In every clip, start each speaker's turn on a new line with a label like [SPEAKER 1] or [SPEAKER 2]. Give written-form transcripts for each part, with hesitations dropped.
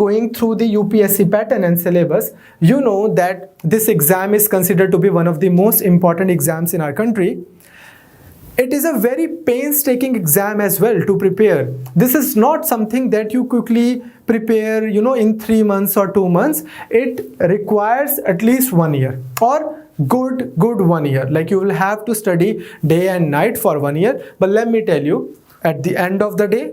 [SPEAKER 1] going through the UPSC pattern and syllabus, you know that this exam is considered to be one of the most important exams in our country. It is a very painstaking exam as well to prepare. This is not something that you quickly prepare, in 3 months or 2 months. It requires at least 1 year, or good 1 year. Like, you will have to study day and night for 1 year. But let me tell you, at the end of the day,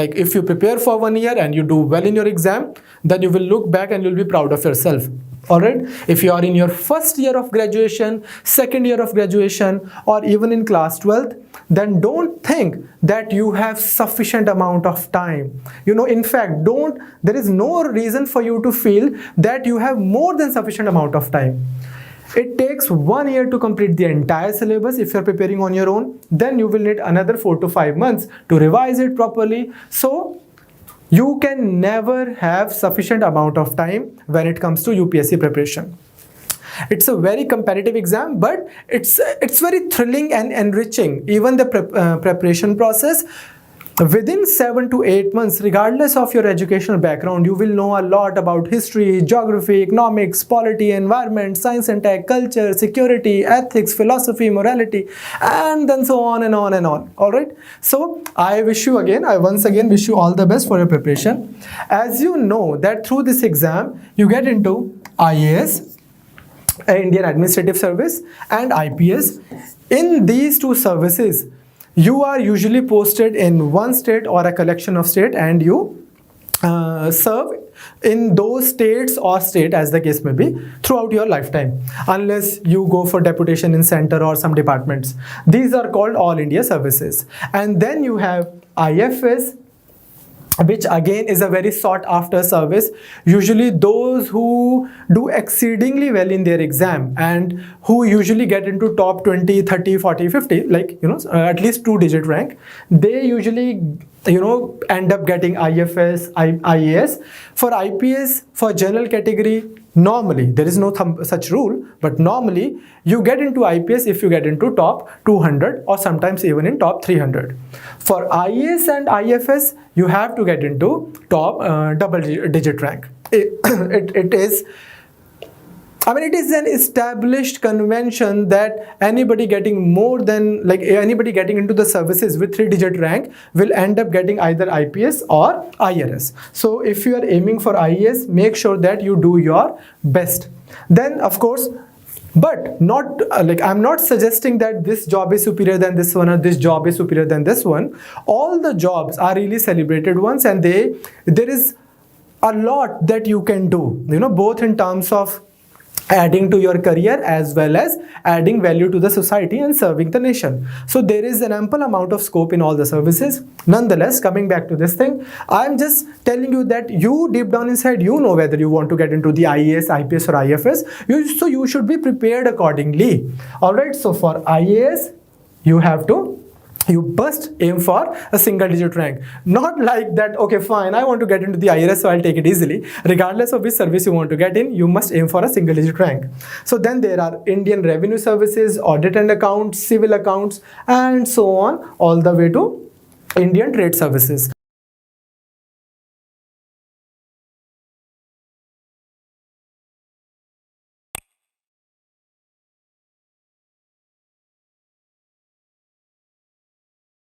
[SPEAKER 1] like, if you prepare for 1 year and you do well in your exam, then you will look back and you'll be proud of yourself. Alright, if you are in your first year of graduation, second year of graduation, or even in class 12th, then don't think that you have sufficient amount of time. In fact, there is no reason for you to feel that you have more than sufficient amount of time. It takes 1 year to complete the entire syllabus if you're preparing on your own. Then you will need another 4 to 5 months to revise it properly. So you can never have sufficient amount of time when it comes to UPSC preparation. It's a very competitive exam, but it's very thrilling and enriching. Even the preparation process, within 7 to 8 months, regardless of your educational background, you will know a lot about history, geography, economics, polity, environment, science and tech, culture, security, ethics, philosophy, morality, and then so on and on and on. All right. So I once again wish you all the best for your preparation. As you know that through this exam, you get into IAS, Indian Administrative Service, and IPS. In these two services, you are usually posted in one state or a collection of state, and you serve in those states or state, as the case may be, throughout your lifetime, unless you go for deputation in center or some departments. These are called All India Services. And then you have IFS, which again is a very sought after service. Usually those who do exceedingly well in their exam and who usually get into top 20, 30, 40, 50, like, at least 2-digit rank, they usually, end up getting IFS, IAS. For IPS, for general category, normally, there is no such rule, but normally you get into IPS if you get into top 200 or sometimes even in top 300. For IAS and IFS, you have to get into top double-digit rank. It is an established convention that anybody getting anybody getting into the services with 3-digit rank will end up getting either IPS or IRS. So if you are aiming for IAS, make sure that you do your best. Then, of course, but not I'm not suggesting that this job is superior than this one or this job is superior than this one. All the jobs are really celebrated ones, and there is a lot that you can do, both in terms of adding to your career as well as adding value to the society and serving the nation. So there is an ample amount of scope in all the services. Nonetheless, coming back to this thing, I'm just telling you that you deep down inside, you know whether you want to get into the IAS, IPS or IFS. So you should be prepared accordingly. Alright, so for IAS, you must aim for a single-digit rank. Not like that, okay, fine, I want to get into the IRS, so I'll take it easily. Regardless of which service you want to get in, you must aim for a single-digit rank. So then there are Indian Revenue Services, Audit and Accounts, Civil Accounts, and so on, all the way to Indian Trade Services.